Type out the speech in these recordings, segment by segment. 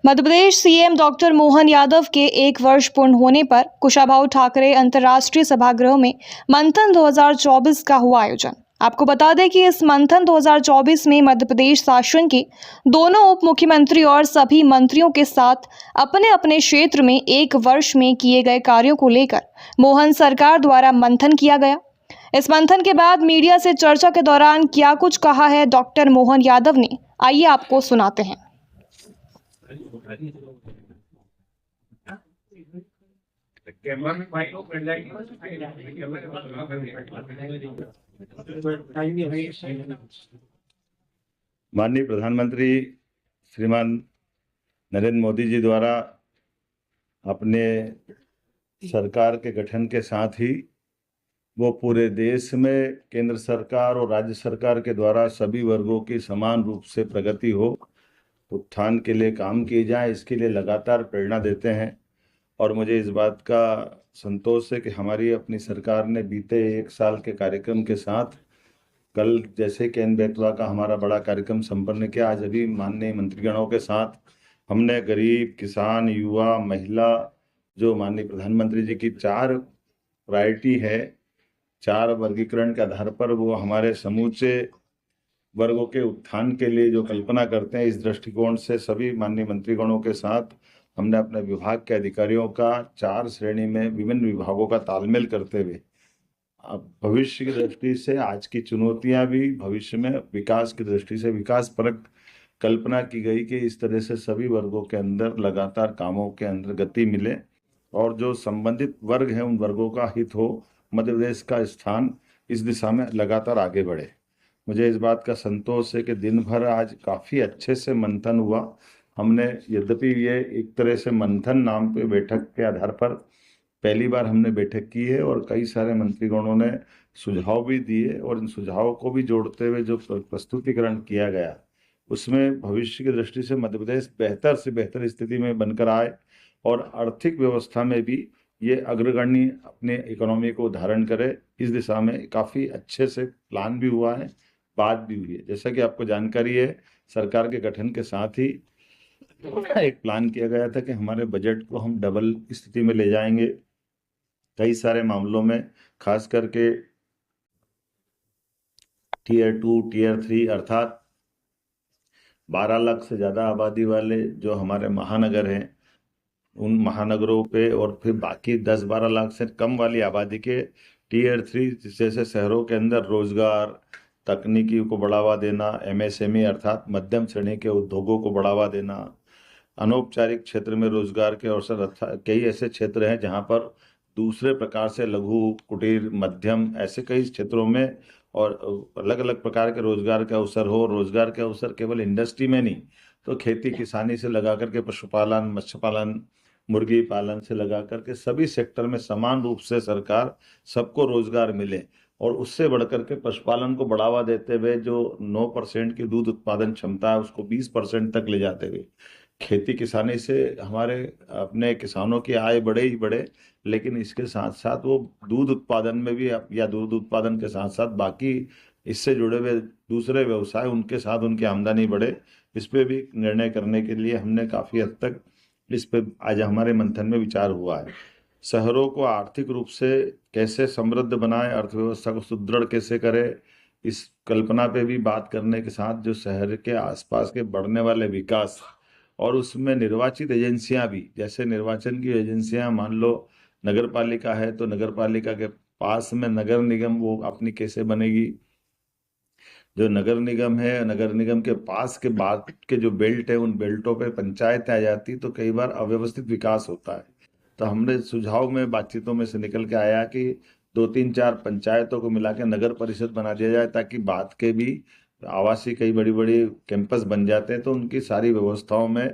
Madhya Pradesh CM doctor Mohan Yadav के 1 वर्ष पूर्ण होने पर कुशाभाऊ ठाकरे अंतर्राष्ट्रीय सभागृह में मंथन 2024 का हुआ आयोजन। आपको बता दें कि इस मंथन 2024 में मध्य प्रदेश शासन के दोनों उप मुख्यमंत्री और सभी मंत्रियों के साथ अपने अपने क्षेत्र में 1 वर्ष में किए गए कार्यों को लेकर मोहन सरकार द्वारा मंथन किया गया। इस मंथन के बाद मीडिया से चर्चा के दौरान क्या कुछ कहा है डॉक्टर मोहन यादव ने, आइए आपको सुनाते हैं। माननीय प्रधानमंत्री श्रीमान नरेंद्र मोदी जी द्वारा अपने सरकार के गठन के साथ ही वो पूरे देश में केंद्र सरकार और राज्य सरकार के द्वारा सभी वर्गों की समान रूप से प्रगति हो, उत्थान के लिए काम किए जाए, इसके लिए लगातार प्रेरणा देते हैं। और मुझे इस बात का संतोष है कि हमारी अपनी सरकार ने बीते 1 साल के कार्यक्रम के साथ कल जैसे कैन बेतवा का हमारा बड़ा कार्यक्रम संपन्न किया, आज अभी माननीय मंत्रीगणों के साथ हमने गरीब, किसान, युवा, महिला, जो माननीय प्रधानमंत्री जी की 4 प्रायोरिटी है, 4 वर्गीकरण के आधार पर वो हमारे समूचे वर्गों के उत्थान के लिए जो कल्पना करते हैं, इस दृष्टिकोण से सभी माननीय मंत्रीगणों के साथ हमने अपने विभाग के अधिकारियों का 4 श्रेणी में विभिन्न विभागों का तालमेल करते हुए अब भविष्य की दृष्टि से आज की चुनौतियां भी, भविष्य में विकास की दृष्टि से विकास परक कल्पना की गई कि इस तरह से सभी वर्गों के अंदर लगातार कामों के अंदर गति मिले और जो संबंधित वर्ग हैं उन वर्गों का हित हो, मध्य प्रदेश का स्थान इस दिशा में लगातार आगे बढ़े। मुझे इस बात का संतोष है कि दिन भर आज काफ़ी अच्छे से मंथन हुआ। हमने यद्यपि ये एक तरह से मंथन नाम पे बैठक के आधार पर पहली बार हमने बैठक की है और कई सारे मंत्रीगणों ने सुझाव भी दिए और इन सुझावों को भी जोड़ते हुए जो प्रस्तुतिकरण किया गया उसमें भविष्य की दृष्टि से मध्य प्रदेश बेहतर से बेहतर स्थिति में बनकर आए और आर्थिक व्यवस्था में भी ये अग्रगण्य अपने इकोनॉमी को धारण करे, इस दिशा में काफ़ी अच्छे से प्लान भी हुआ है, बात भी हुई है। जैसा कि आपको जानकारी है, सरकार के गठन के साथ ही एक प्लान किया गया था कि हमारे बजट को हम डबल स्थिति में ले जाएंगे। कई सारे मामलों में खास करके टियर 2, टियर 3 अर्थात 12 लाख से ज़्यादा आबादी वाले जो हमारे महानगर हैं, उन महानगरों पे और फिर बाकी 10-12 लाख से कम वाली आबादी के टियर 3 जैसे शहरों के अंदर रोजगार, तकनीकी को बढ़ावा देना, MSME अर्थात मध्यम श्रेणी के उद्योगों को बढ़ावा देना, अनौपचारिक क्षेत्र में रोजगार के अवसर अर्थात कई ऐसे क्षेत्र हैं जहां पर दूसरे प्रकार से लघु, कुटीर, मध्यम ऐसे कई क्षेत्रों में और अलग अलग प्रकार के रोजगार के अवसर हो। रोजगार के अवसर केवल इंडस्ट्री में नहीं तो खेती किसानी से लगा करके पशुपालन, मत्स्य पालन, मुर्गी पालन से लगा करके सभी सेक्टर में समान रूप से सरकार सबको रोजगार मिले और उससे बढ़कर के पशुपालन को बढ़ावा देते हुए जो 9% की दूध उत्पादन क्षमता है उसको 20% तक ले जाते हुए खेती किसानी से हमारे अपने किसानों की आय बढ़े ही बढ़े, लेकिन इसके साथ साथ वो दूध उत्पादन में भी या दूध उत्पादन के साथ साथ बाकी इससे जुड़े हुए दूसरे व्यवसाय उनके साथ उनकी आमदनी बढ़े, इस पे भी निर्णय करने के लिए हमने काफ़ी हद तक इस पे आज हमारे मंथन में विचार हुआ है। शहरों को आर्थिक रूप से कैसे समृद्ध बनाए, अर्थव्यवस्था को सुदृढ़ कैसे करे, इस कल्पना पे भी बात करने के साथ जो शहर के आसपास के बढ़ने वाले विकास और उसमें निर्वाचित एजेंसियां भी, जैसे निर्वाचन की एजेंसियां मान लो नगर पालिका है तो नगर पालिका के पास में नगर निगम वो अपनी कैसे बनेगी, जो नगर निगम है नगर निगम के पास के बाद के जो बेल्ट है उन बेल्टों पे पंचायतें आ जाती तो कई बार अव्यवस्थित विकास होता है। तो हमने सुझाव में बातचीतों में से निकल के आया कि 2-3-4 पंचायतों को मिला के नगर परिषद बना दिया जाए ताकि बाद के भी आवासीय कई बड़ी बड़ी कैंपस बन जाते हैं तो उनकी सारी व्यवस्थाओं में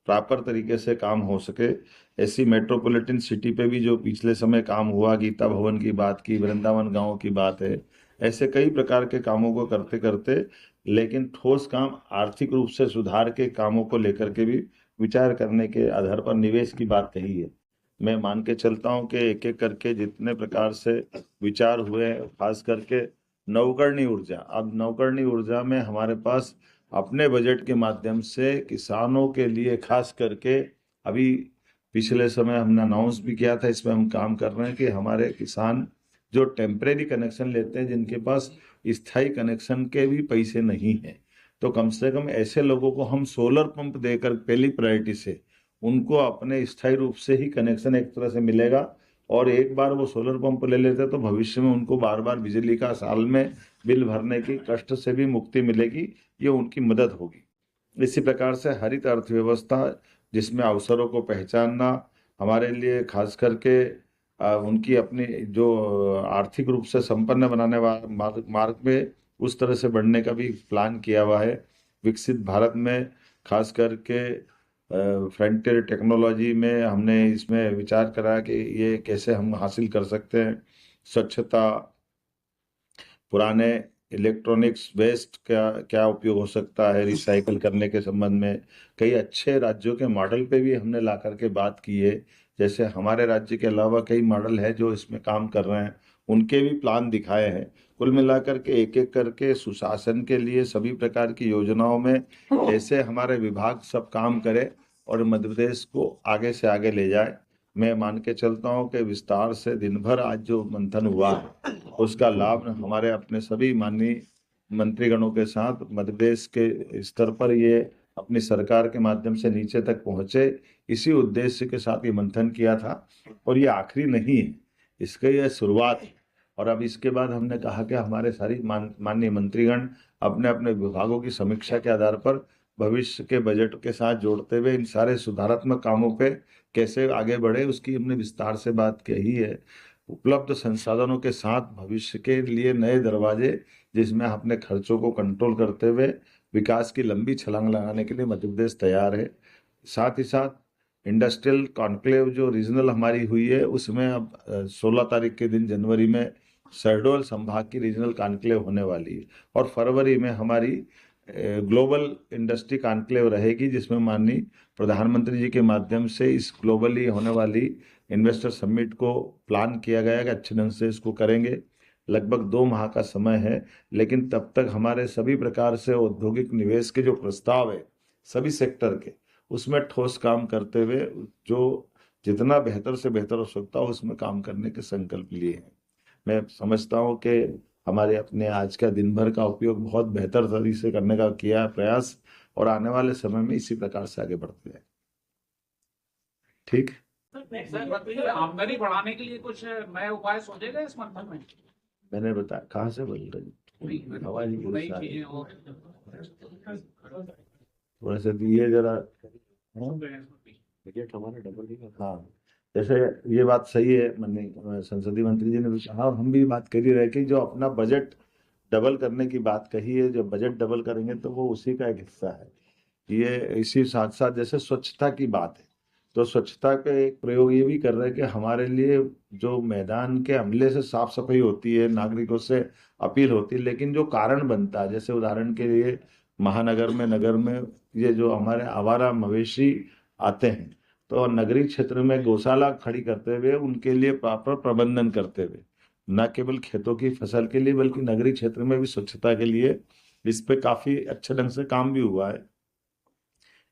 प्रॉपर तरीके से काम हो सके। ऐसी मेट्रोपॉलिटन सिटी पे भी जो पिछले समय काम हुआ, गीता भवन की बात की, वृंदावन गांव की बात है, ऐसे कई प्रकार के कामों को करते करते लेकिन ठोस काम आर्थिक रूप से सुधार के कामों को लेकर के भी विचार करने के आधार पर निवेश की बात कही है। मैं मान के चलता हूँ कि एक एक करके जितने प्रकार से विचार हुए, खास करके नवकरणीय ऊर्जा, अब नवकरणीय ऊर्जा में हमारे पास अपने बजट के माध्यम से किसानों के लिए खास करके अभी पिछले समय हमने अनाउंस भी किया था, इसमें हम काम कर रहे हैं कि हमारे किसान जो टेम्परेरी कनेक्शन लेते हैं, जिनके पास स्थायी कनेक्शन के भी पैसे नहीं हैं, तो कम से कम ऐसे लोगों को हम सोलर पंप देकर पहली प्रायोरिटी से उनको अपने स्थायी रूप से ही कनेक्शन एक तरह से मिलेगा। और एक बार वो सोलर पंप ले लेते हैं तो भविष्य में उनको बार बार बिजली का साल में बिल भरने की कष्ट से भी मुक्ति मिलेगी, ये उनकी मदद होगी। इसी प्रकार से हरित अर्थव्यवस्था, जिसमें अवसरों को पहचानना हमारे लिए खास करके उनकी अपनी जो आर्थिक रूप से संपन्न बनाने वाले मार्ग में उस तरह से बढ़ने का भी प्लान किया हुआ है। विकसित भारत में खास करके फ्रंटियर टेक्नोलॉजी में हमने इसमें विचार करा कि ये कैसे हम हासिल कर सकते हैं। स्वच्छता, पुराने इलेक्ट्रॉनिक्स वेस्ट का क्या उपयोग हो सकता है रिसाइकल करने के संबंध में कई अच्छे राज्यों के मॉडल पे भी हमने ला करके बात की है। जैसे हमारे राज्य के अलावा कई मॉडल है जो इसमें काम कर रहे हैं, उनके भी प्लान दिखाए हैं। कुल मिलाकर के एक एक करके सुशासन के लिए सभी प्रकार की योजनाओं में ऐसे हमारे विभाग सब काम करे और मध्य प्रदेश को आगे से आगे ले जाए। मैं मान के चलता हूँ कि विस्तार से दिन भर आज जो मंथन हुआ उसका लाभ हमारे अपने सभी माननीय मंत्रीगणों के साथ मध्य प्रदेश के स्तर पर ये अपनी सरकार के माध्यम से नीचे तक पहुंचे, इसी उद्देश्य के साथ ये मंथन किया था। और ये आखिरी नहीं है, इसका यह शुरुआत है। और अब इसके बाद हमने कहा कि हमारे सारी माननीय मंत्रीगण अपने अपने विभागों की समीक्षा के आधार पर भविष्य के बजट के साथ जोड़ते हुए इन सारे सुधारात्मक कामों पे कैसे आगे बढ़े, उसकी हमने विस्तार से बात कही है। उपलब्ध संसाधनों के साथ भविष्य के लिए नए दरवाजे, जिसमें अपने खर्चों को कंट्रोल करते हुए विकास की लंबी छलांग लगाने के लिए मध्य प्रदेश तैयार है। साथ ही साथ इंडस्ट्रियल कॉन्क्लेव जो रीजनल हमारी हुई है, उसमें अब 16 तारीख के दिन जनवरी में शहडोल संभाग की रीजनल कॉन्क्लेव होने वाली है और फरवरी में हमारी ग्लोबल इंडस्ट्री कॉन्क्लेव रहेगी, जिसमें माननीय प्रधानमंत्री जी के माध्यम से इस ग्लोबली होने वाली इन्वेस्टर समिट को प्लान किया गया है कि अच्छे ढंग से इसको करेंगे। लगभग 2 माह का समय है, लेकिन तब तक हमारे सभी प्रकार से औद्योगिक निवेश के जो प्रस्ताव है सभी सेक्टर के, उसमें ठोस काम करते हुए जो जितना बेहतर से बेहतर हो सकता हो उसमें काम करने के संकल्प लिए हैं। मैं समझता हूँ कि हमारे अपने आज का दिन भर का उपयोग बहुत बेहतर तरीके से करने का किया प्रयास और आने वाले समय में इसी प्रकार से आगे बढ़ते हैं। ठीक, सर, आमदनी बढ़ाने के लिए कुछ नए उपाय सोचे गए इस मंथन में? मैंने बताया, कहाँ से बोल रहे हैं? आवाज थोड़ा सा दिए जरा। बजट हमारा डबल ही। हाँ, जैसे ये बात सही है, माननीय संसदीय मंत्री जी ने भी कहा और हम भी बात कर ही रहे कि जो अपना बजट डबल करने की बात कही है, जो बजट डबल करेंगे तो वो उसी का एक हिस्सा है। ये इसी साथ साथ जैसे स्वच्छता की बात है, तो स्वच्छता का एक प्रयोग ये भी कर रहे हैं कि हमारे लिए जो मैदान के अमले से साफ सफाई होती है, नागरिकों से अपील होती है, लेकिन जो कारण बनता है, जैसे उदाहरण के लिए महानगर में, नगर में ये जो हमारे आवारा मवेशी आते हैं, तो नगरीय क्षेत्र में गौशाला खड़ी करते हुए उनके लिए प्रॉपर प्रबंधन करते हुए न केवल खेतों की फसल के लिए बल्कि नगरीय क्षेत्र में भी स्वच्छता के लिए इस पे काफी अच्छे ढंग से काम भी हुआ है।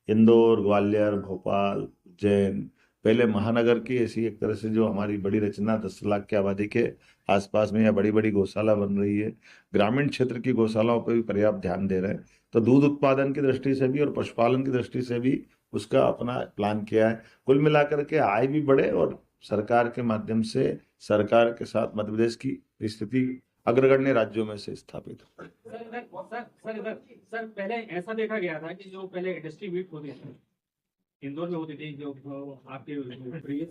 इंदौर, ग्वालियर, भोपाल, उज्जैन, पहले महानगर की ऐसी एक तरह से जो हमारी बड़ी रचना 10 लाख की आबादी के आसपास में या बड़ी बड़ी गौशाला बन रही है। ग्रामीण क्षेत्र की गौशालाओं पर भी पर्याप्त ध्यान दे रहे हैं, तो दूध उत्पादन की दृष्टि से भी और पशुपालन की दृष्टि से भी उसका अपना प्लान किया है। कुल मिलाकर के आय भी बढ़े और सरकार के माध्यम से सरकार के साथ मध्य प्रदेश की स्थिति अग्रगण्य राज्यों में से स्थापित हो। सर, पहले ऐसा देखा गया था कि जो पहले इंडस्ट्री मीट होती थी इंदौर में होती थी, जो आपके प्रीवियस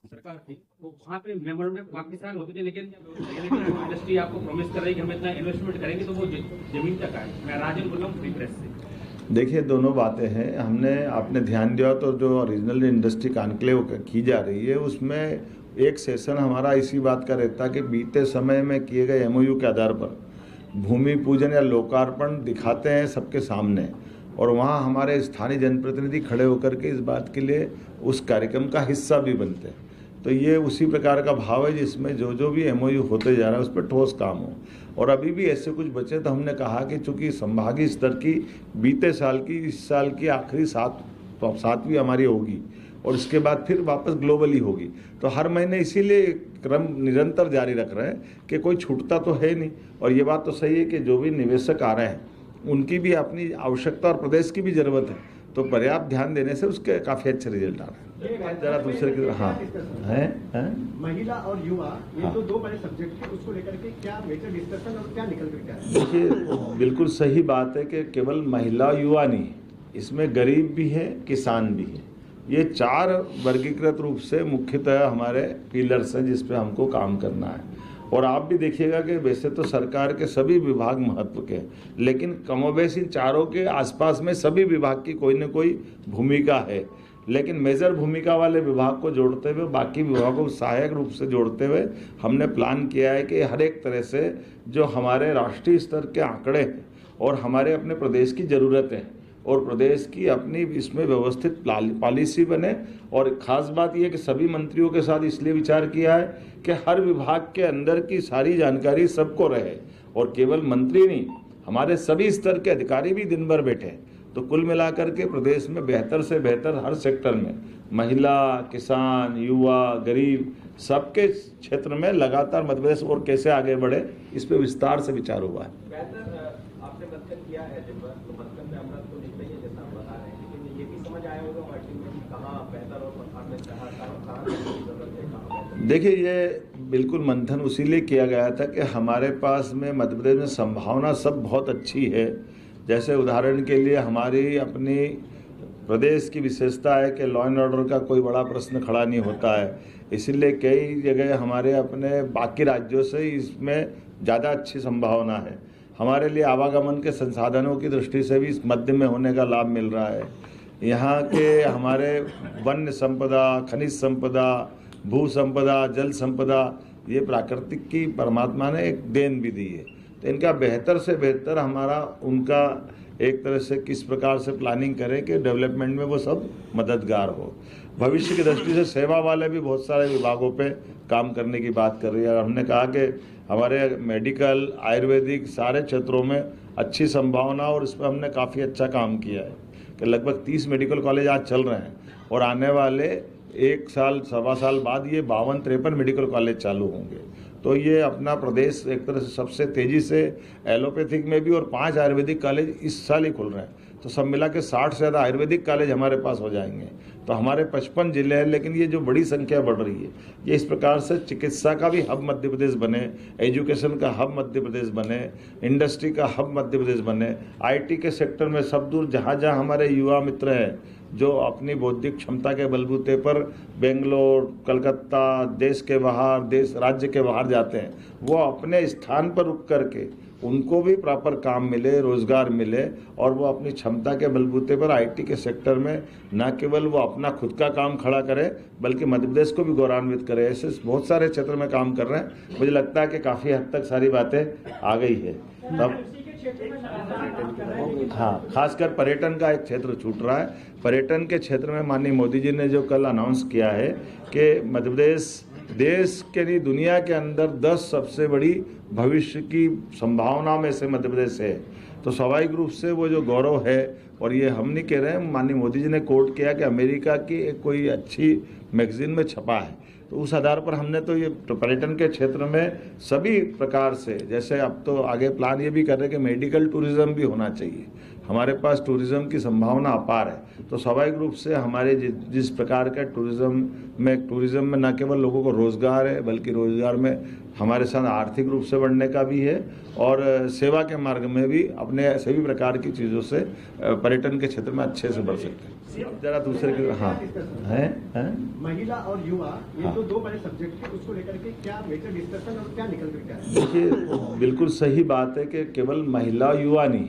सरकार थी, तो वहाँ पे मेमोरेंडम काफी सारे होते थे, लेकिन इंडस्ट्री आपको प्रॉमिस कर रही है कि हम इतना इन्वेस्टमेंट करेंगे, तो वो जमीन तक आए। मैं राजन बोल रहा हूँ फ्री प्रेस से। देखिए, दोनों बातें हैं। आपने ध्यान दिया तो जो रीजनल इंडस्ट्री कॉन्क्लेव की जा रही है उसमें एक सेशन हमारा इसी बात का रहता है कि बीते समय में किए गए MOU के आधार पर भूमि पूजन या लोकार्पण दिखाते हैं सबके सामने, और वहाँ हमारे स्थानीय जनप्रतिनिधि खड़े होकर के इस बात के लिए उस कार्यक्रम का हिस्सा भी बनते हैं। तो ये उसी प्रकार का भाव है जिसमें जो भी MOU होते जा रहा है उस पर ठोस काम हो। और अभी भी ऐसे कुछ बचे, तो हमने कहा कि चूंकि संभागीय स्तर की बीते साल की इस साल की आखिरी सातवीं हमारी होगी और इसके बाद फिर वापस ग्लोबली होगी, तो हर महीने इसीलिए क्रम निरंतर जारी रख रहे हैं कि कोई छूटता तो है नहीं। और ये बात तो सही है कि जो भी निवेशक आ रहे हैं उनकी भी अपनी आवश्यकता और प्रदेश की भी ज़रूरत है, तो पर्याप्त ध्यान देने से उसके काफ़ी अच्छे रिजल्ट आ रहे हैं। जरा दूसरे की तरफ, हाँ हैं महिला और युवा, ये हाँ। तो दो बड़े सब्जेक्ट थे, उसको लेकर के क्या मेजर डिस्कशन और क्या निकल कर क्या है? देखिए, बिल्कुल सही बात है कि केवल महिला युवा नहीं, इसमें गरीब भी है, किसान भी है। ये चार वर्गीकृत रूप से मुख्यतः हमारे पिलर्स हैं जिस पे हमको काम करना है। और आप भी देखिएगा कि वैसे तो सरकार के सभी विभाग महत्व के हैं, लेकिन कमोबेश इन चारों के आसपास में सभी विभाग की कोई न कोई भूमिका है, लेकिन मेजर भूमिका वाले विभाग को जोड़ते हुए बाकी विभागों को सहायक रूप से जोड़ते हुए हमने प्लान किया है कि हर एक तरह से जो हमारे राष्ट्रीय स्तर के आंकड़े हैं और हमारे अपने प्रदेश की ज़रूरतें हैं और प्रदेश की अपनी इसमें व्यवस्थित पॉलिसी बने। और ख़ास बात यह कि सभी मंत्रियों के साथ इसलिए विचार किया है कि हर विभाग के अंदर की सारी जानकारी सबको रहे, और केवल मंत्री नहीं, हमारे सभी स्तर के अधिकारी भी दिन भर बैठे। तो कुल मिलाकर के प्रदेश में बेहतर से बेहतर हर सेक्टर में महिला, किसान, युवा, गरीब सबके क्षेत्र में लगातार मध्य प्रदेश और कैसे आगे बढ़े, इस पर विस्तार से विचार हुआ है। आपने मंथन किया है, जब तो मंथन में अमृत तो निकला ही है जैसा आप बता रहे हैं, लेकिन ये भी समझ आया होगा पार्टी में कि कहाँ बेहतर और कहाँ जरूरत है, कहाँ बेहतर। देखिए, ये बिल्कुल मंथन उसीलिए किया गया था कि हमारे पास में मध्य प्रदेश में संभावना सब बहुत अच्छी है। जैसे उदाहरण के लिए हमारी अपनी प्रदेश की विशेषता है कि लॉ एंड ऑर्डर का कोई बड़ा प्रश्न खड़ा नहीं होता है, इसीलिए कई जगह हमारे अपने बाकी राज्यों से इसमें ज़्यादा अच्छी संभावना है। हमारे लिए आवागमन के संसाधनों की दृष्टि से भी इस मध्य में होने का लाभ मिल रहा है। यहाँ के हमारे वन्य संपदा, खनिज संपदा, भू संपदा, जल संपदा, ये प्राकृतिक की परमात्मा ने एक देन भी दी है, तो इनका बेहतर से बेहतर हमारा उनका एक तरह से किस प्रकार से प्लानिंग करें कि डेवलपमेंट में वो सब मददगार हो। भविष्य की दृष्टि से सेवा वाले भी बहुत सारे विभागों पे काम करने की बात कर रही है। हमने कहा कि हमारे मेडिकल, आयुर्वेदिक सारे क्षेत्रों में अच्छी संभावना, और इस पर हमने काफ़ी अच्छा काम किया है कि लगभग 30 मेडिकल कॉलेज आज चल रहे हैं और आने वाले 1 साल सवा साल बाद ये 52-53 मेडिकल कॉलेज चालू होंगे। तो ये अपना प्रदेश एक तरह से सबसे तेज़ी से एलोपैथिक में भी, और 5 आयुर्वेदिक कॉलेज इस साल ही खुल रहे हैं, तो सब मिला के 60 से ज़्यादा आयुर्वेदिक कॉलेज हमारे पास हो जाएंगे। तो हमारे 55 जिले हैं, लेकिन ये जो बड़ी संख्या बढ़ रही है, ये इस प्रकार से चिकित्सा का भी हब मध्य प्रदेश बने, एजुकेशन का हब मध्य प्रदेश बने, इंडस्ट्री का हब मध्य प्रदेश बने, आईटी के सेक्टर में सब दूर जहाँ जहाँ हमारे युवा मित्र हैं जो अपनी बौद्धिक क्षमता के बलबूते पर बेंगलोर, कलकत्ता, देश के बाहर, राज्य के बाहर जाते हैं, वो अपने स्थान पर रुक करके उनको भी प्रॉपर काम मिले, रोजगार मिले, और वो अपनी क्षमता के बलबूते पर आईटी के सेक्टर में न केवल वो अपना खुद का काम खड़ा करे बल्कि मध्य प्रदेश को भी गौरवान्वित करे। ऐसे बहुत सारे क्षेत्र में काम कर रहे हैं। मुझे लगता है कि काफ़ी हद तक सारी बातें आ गई है। तब हाँ, खासकर पर्यटन का एक क्षेत्र छूट रहा है। पर्यटन के क्षेत्र में माननीय मोदी जी ने जो कल अनाउंस किया है कि मध्य प्रदेश देश के नहीं दुनिया के अंदर 10 सबसे बड़ी भविष्य की संभावना में से मध्य प्रदेश है, तो स्वाभाविक रूप से वो जो गौरव है, और ये हम नहीं कह रहे हैं, माननीय मोदी जी ने कोट किया कि अमेरिका की एक कोई अच्छी मैगजीन में छपा है, तो उस आधार पर हमने तो ये पर्यटन के क्षेत्र में सभी प्रकार से, जैसे अब तो आगे प्लान ये भी कर रहे हैं कि मेडिकल टूरिज्म भी होना चाहिए। हमारे पास टूरिज्म की संभावना अपार है, तो स्वाभाविक रूप से हमारे जिस प्रकार का टूरिज्म में न केवल लोगों को रोजगार है, बल्कि रोजगार में हमारे साथ आर्थिक रूप से बढ़ने का भी है, और सेवा के मार्ग में भी अपने सभी प्रकार की चीज़ों से पर्यटन के क्षेत्र में अच्छे से बढ़ सकते हैं। जरा दूसरे के हाँ हैं महिला और युवा, ये हाँ। तो दो बड़े सब्जेक्ट थे, उसको लेकर के क्या मेजर डिस्कशन और क्या निकल कर क्या है? देखिए, बिल्कुल सही बात है कि केवल महिला युवा नहीं,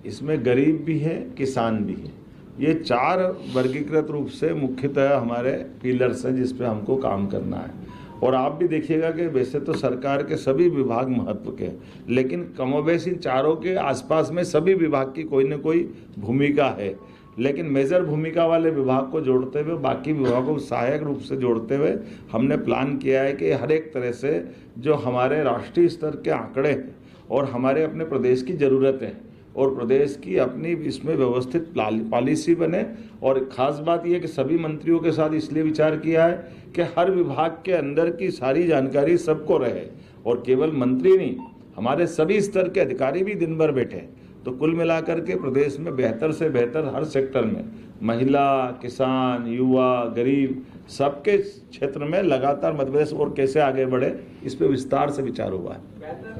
इसमें गरीब भी है, किसान भी है। ये चार वर्गीकृत रूप से मुख्यतः हमारे पिलर्स हैं जिस पे हमको काम करना है। और आप भी देखिएगा कि वैसे तो सरकार के सभी विभाग महत्व के हैं, लेकिन कमोबेश इन चारों के आसपास में सभी विभाग की कोई न कोई भूमिका है, लेकिन मेजर भूमिका वाले विभाग को जोड़ते हुए बाकी विभागों को सहायक रूप से जोड़ते हुए हमने प्लान किया है कि हर एक तरह से जो हमारे राष्ट्रीय स्तर के आंकड़े हैं और हमारे अपने प्रदेश की ज़रूरत है और प्रदेश की अपनी इसमें व्यवस्थित पॉलिसी बने। और ख़ास बात यह कि सभी मंत्रियों के साथ इसलिए विचार किया है कि हर विभाग के अंदर की सारी जानकारी सबको रहे और केवल मंत्री नहीं, हमारे सभी स्तर के अधिकारी भी दिन भर बैठे। तो कुल मिलाकर के प्रदेश में बेहतर से बेहतर हर सेक्टर में महिला, किसान, युवा, गरीब सबके क्षेत्र में लगातार मध्य प्रदेश और कैसे आगे बढ़े इस पर विस्तार से विचार हुआ है। बेहतर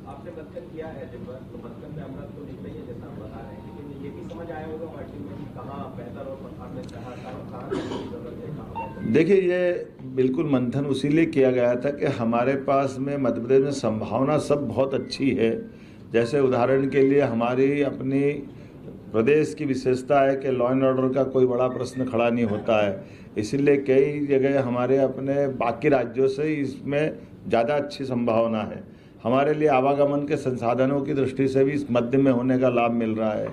आपने मंथन किया है दिन भर, तो मंथन में अमृत तो निकला ही है जैसा आप बता रहे हैं, लेकिन ये भी समझ आया होगा पार्टी में कि कहाँ बेहतर और परफॉर्मेंस कहाँ करने की जरूरत है, कहाँ बेहतर। देखिए, ये बिल्कुल मंथन उसीलिए किया गया था कि हमारे पास में मध्य प्रदेश में संभावना सब बहुत अच्छी है। जैसे उदाहरण के लिए हमारी अपनी प्रदेश की विशेषता है कि लॉ एंड ऑर्डर का कोई बड़ा प्रश्न खड़ा नहीं होता है, इसलिए कई जगह हमारे अपने बाकी राज्यों से इसमें ज़्यादा अच्छी संभावना है। हमारे लिए आवागमन के संसाधनों की दृष्टि से भी इस मध्य में होने का लाभ मिल रहा है।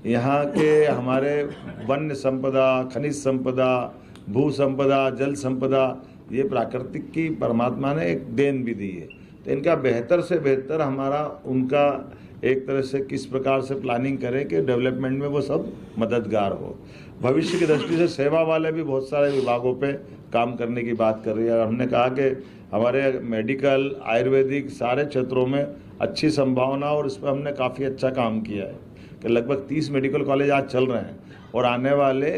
यहाँ के हमारे वन्य संपदा, खनिज संपदा, भू संपदा, जल संपदा, ये प्राकृतिक की परमात्मा ने एक देन भी दी है। तो इनका बेहतर से बेहतर हमारा उनका एक तरह से किस प्रकार से प्लानिंग करें कि डेवलपमेंट में वो सब मददगार हो। भविष्य की दृष्टि से सेवा वाले भी बहुत सारे विभागों पे काम करने की बात कर रही है। हमने कहा कि हमारे मेडिकल, आयुर्वेदिक सारे क्षेत्रों में अच्छी संभावना और इस पर हमने काफ़ी अच्छा काम किया है कि लगभग 30 मेडिकल कॉलेज आज चल रहे हैं और आने वाले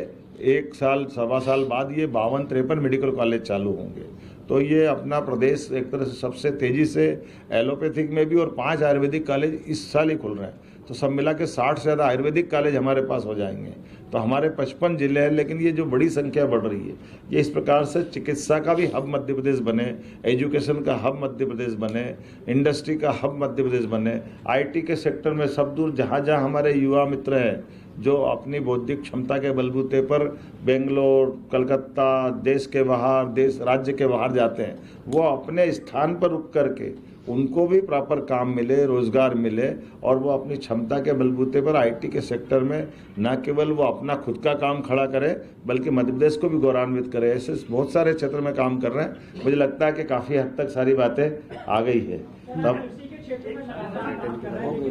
1 साल, सवा साल बाद ये 52-53 मेडिकल कॉलेज चालू होंगे। तो ये अपना प्रदेश एक तरह से सबसे तेज़ी से एलोपैथिक में भी और 5 आयुर्वेदिक कॉलेज इस साल ही खुल रहे हैं। तो सब मिला के 60 से ज़्यादा आयुर्वेदिक कॉलेज हमारे पास हो जाएंगे। तो हमारे 55 जिले हैं, लेकिन ये जो बड़ी संख्या बढ़ रही है, ये इस प्रकार से चिकित्सा का भी हब मध्य प्रदेश बने, एजुकेशन का हब मध्य प्रदेश बने, इंडस्ट्री का हब मध्य प्रदेश बने, आईटी के सेक्टर में सब दूर जहाँ जहाँ हमारे युवा मित्र हैं जो अपनी बौद्धिक क्षमता के बलबूते पर बेंगलोर, कलकत्ता, देश के बाहर, देश राज्य के बाहर जाते हैं, वो अपने स्थान पर रुक करके उनको भी प्रॉपर काम मिले, रोजगार मिले और वो अपनी क्षमता के बलबूते पर आईटी के सेक्टर में न केवल वो अपना खुद का काम खड़ा करे बल्कि मध्य प्रदेश को भी गौरवान्वित करे। ऐसे बहुत सारे क्षेत्र में काम कर रहे हैं। मुझे लगता है कि काफ़ी हद तक सारी बातें आ गई है। तब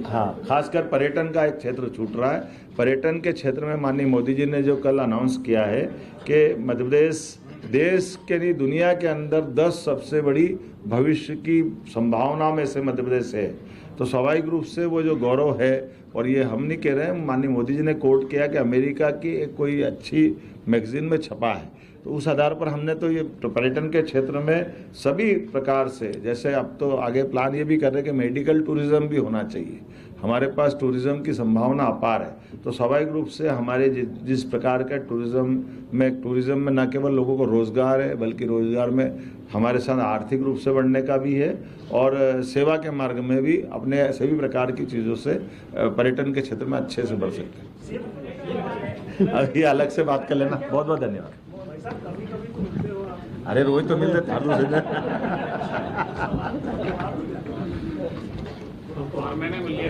हाँ, खासकर पर्यटन का एक क्षेत्र छूट रहा है। पर्यटन के क्षेत्र में माननीय मोदी जी ने जो कल अनाउंस किया है कि मध्य प्रदेश देश के नहीं दुनिया के अंदर 10 सबसे बड़ी भविष्य की संभावना में से मध्य प्रदेश है, तो स्वाभाविक रूप से वो जो गौरव है, और ये हम नहीं कह रहे हैं, माननीय मोदी जी ने कोट किया कि अमेरिका की एक कोई अच्छी मैगजीन में छपा है, तो उस आधार पर हमने तो ये पर्यटन के क्षेत्र में सभी प्रकार से, जैसे अब तो आगे प्लान ये भी कर रहे हैं कि मेडिकल टूरिज्म भी होना चाहिए। हमारे पास टूरिज्म की संभावना अपार है, तो स्वाभाविक रूप से हमारे जिस प्रकार का टूरिज्म में न केवल लोगों को रोजगार है बल्कि रोजगार में हमारे साथ आर्थिक रूप से बढ़ने का भी है और सेवा के मार्ग में भी अपने सभी प्रकार की चीज़ों से पर्यटन के क्षेत्र में अच्छे से बढ़ सकते हैं। अभी अलग से बात कर लेना। बहुत बहुत धन्यवाद। अरे रोज तो मिलते मैंने मिल लिया